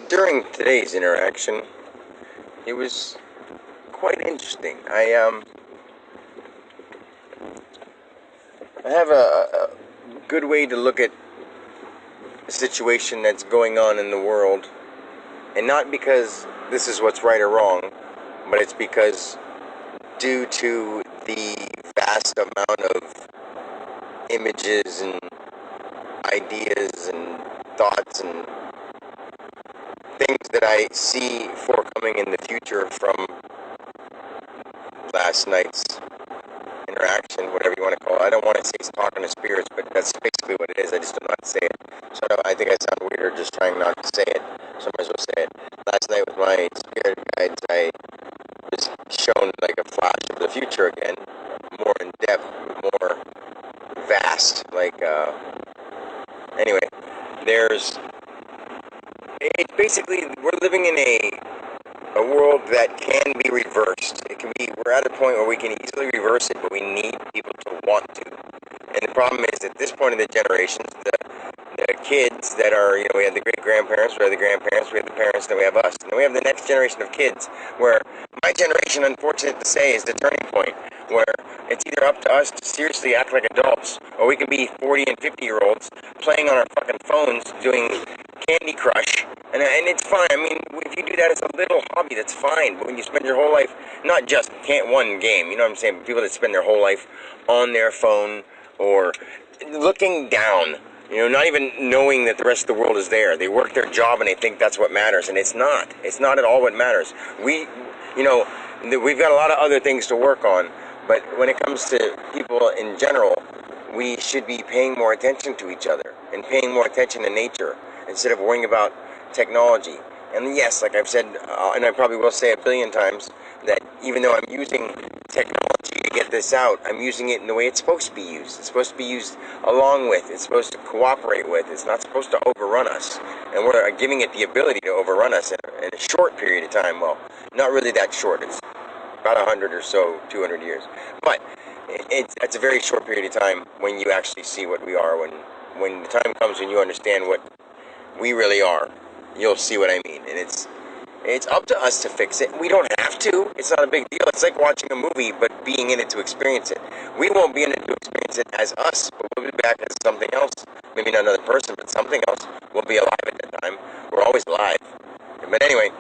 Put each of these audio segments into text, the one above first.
During today's interaction, it was quite interesting. I have a good way to look at a situation that's going on in the world, and not because this is what's right or wrong, but it's because due to the vast amount of images and ideas and thoughts and things that I see forthcoming in the future from last night's interaction, whatever you want to call it. I don't want to say talking to spirits, but that's basically what it is. I just don't know how to say it. So I think I sound weirder just trying not to say it. So I might as well say it. Last night with my spirit guides, I was shown like a flash of the future again, more in depth, more vast. Anyway, it's basically, we're living in a world that can be reversed. We're at a point where we can easily reverse it, but we need people to want to. And the problem is, at this point in the generations, the kids that are, we have the great-grandparents, we have the grandparents, we have the parents, then we have us. And then we have the next generation of kids, where my generation, unfortunate to say, is the turning point, where it's either up to us to seriously act like adults, or we can be 40 and 50-year-olds playing on our fucking phones, doing Candy Crush, and it's fine. I mean, if you do that as a little hobby, that's fine. But when you spend your whole life, not just one game, you know what I'm saying? People that spend their whole life on their phone or looking down, not even knowing that the rest of the world is there. They work their job and they think that's what matters, and it's not. It's not at all what matters. We've got a lot of other things to work on, but when it comes to people in general, we should be paying more attention to each other and paying more attention to nature instead of worrying about technology. And yes, like I've said, and I probably will say a billion times, that even though I'm using technology to get this out, I'm using it in the way it's supposed to be used. It's supposed to be used along with, it's supposed to cooperate with, it's not supposed to overrun us. And we're giving it the ability to overrun us in a short period of time. Well, not really that short. It's about 100 or so, 200 years. But it's a very short period of time when you actually see what we are. When the time comes when you understand what we really are, you'll see what I mean. And it's up to us to fix it. We don't have to. It's not a big deal. It's like watching a movie, but being in it to experience it. We won't be in it to experience it as us, but we'll be back as something else. Maybe not another person, but something else. We'll be alive at that time. We're always alive. But anyway,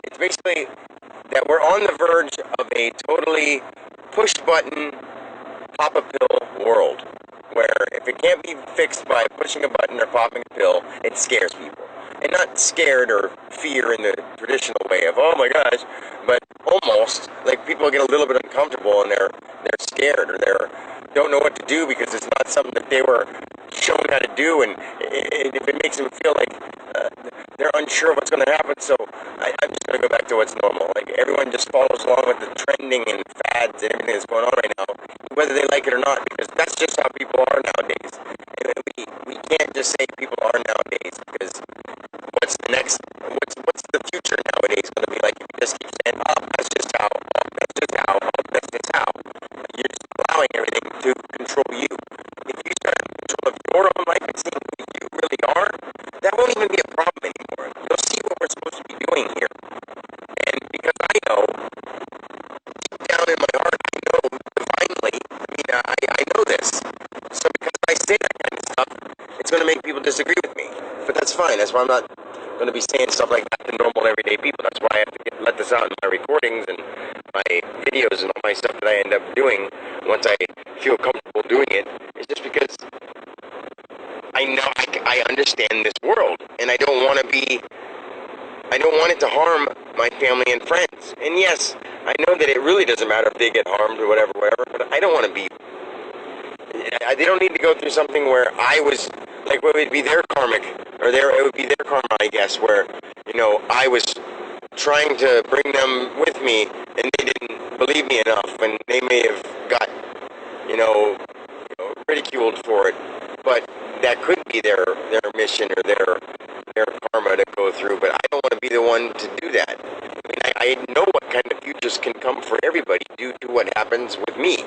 it's basically that we're on the verge of a totally push-button, pop-a-pill world, where if it can't be fixed by pushing a button or popping a pill, it scares people. And not scared or fear in the traditional way of, oh my gosh, but almost, like people get a little bit uncomfortable and they're scared, or don't know what to do because it's not something that they were shown how to do, and if it makes them feel like they're unsure of what's going to happen. So I'm just going to go back to what's normal. Like, everyone just follows along with the trending and fads and everything that's going on right now, whether they like it or not, because that's just how people are nowadays. And we can't just say people are nowadays, because what's the future nowadays going to be like if you just keep saying, oh, that's just how, oh, that's just how, oh, that's just how. You're just allowing everything to control you. If you start in control of your own life and seeing who you really are, that won't even be a problem anymore. You'll see what we're supposed to be doing here. And because I know, deep down in my heart, I know divinely, I know this. So because I say that kind of stuff, it's going to make people disagree with me. But that's fine. That's why I'm not going to be saying stuff like that to normal everyday people. That's why I have to let this out in my recordings and my videos and all my stuff that I end up doing once I feel comfortable doing it. It's just because I know I understand this world, and I don't want it to harm my family and friends. And yes, I know that it really doesn't matter if they get harmed or whatever, but I don't want to be, they don't need to go through something where I was, like, what would be their karmic, or it would be their karma, I guess, where, I was trying to bring them with me, and they didn't believe me enough, and they may have got, ridiculed for it, but that could be their mission or their karma to go through. But I don't want to be the one to do that. I mean, I know what kind of futures can come for everybody due to what happens with me,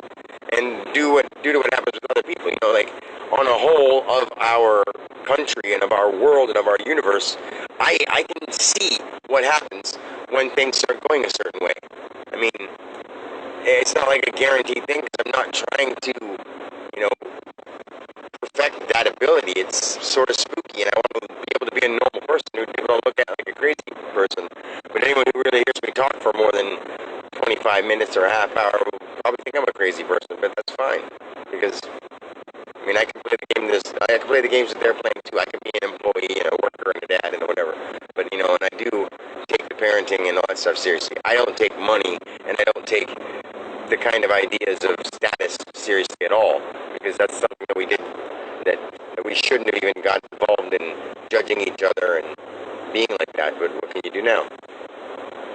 and due to what happens with other people. Like, on a whole of our country and of our world and of our universe, I can see what happens when things start going a certain way. I mean, it's not like a guaranteed thing, because I'm not trying to, perfect that ability. It's sort of spooky, and I want to be able to be a normal person who people don't look at like a crazy person. But anyone who really hears me talk for more than 25 minutes or a half hour will probably think I'm a crazy person, but that's fine, because I can play the game. I can play the games that they're playing too. I can be an employee and a worker and a dad and whatever. But and I do take the parenting and all that stuff seriously. I don't take money, and I don't take the kind of ideas of status seriously at all, because that's something that we did that we shouldn't have even gotten involved in, judging each other and being like that. But what can you do now?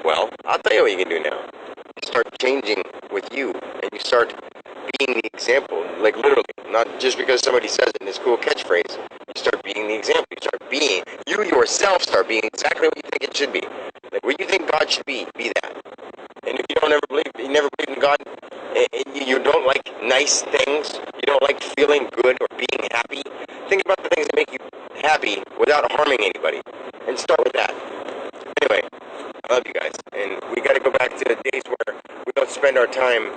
Well, I'll tell you what you can do now. You start changing with you, and you start being the example, like literally, not just because somebody says it in this cool catchphrase. You start being the example. You yourself start being exactly what you think it should be. Like what you think God should be that. And if you never believed in God, and you don't like nice things, you don't like feeling good or being happy, think about the things that make you happy without harming anybody, and start with that. Anyway, I love you guys, and we got to go back to the days where we don't spend our time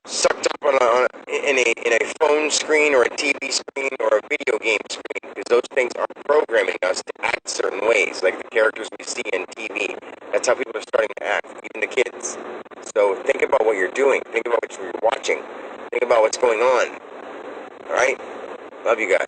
sucked up in a phone screen or a TV screen or a video game screen, because those things are programming us to act certain ways, like the characters we see in TV. That's how people are starting to act, even the kids. So think about what you're doing. Think about what you're watching. Think about what's going on. All right? Love you guys.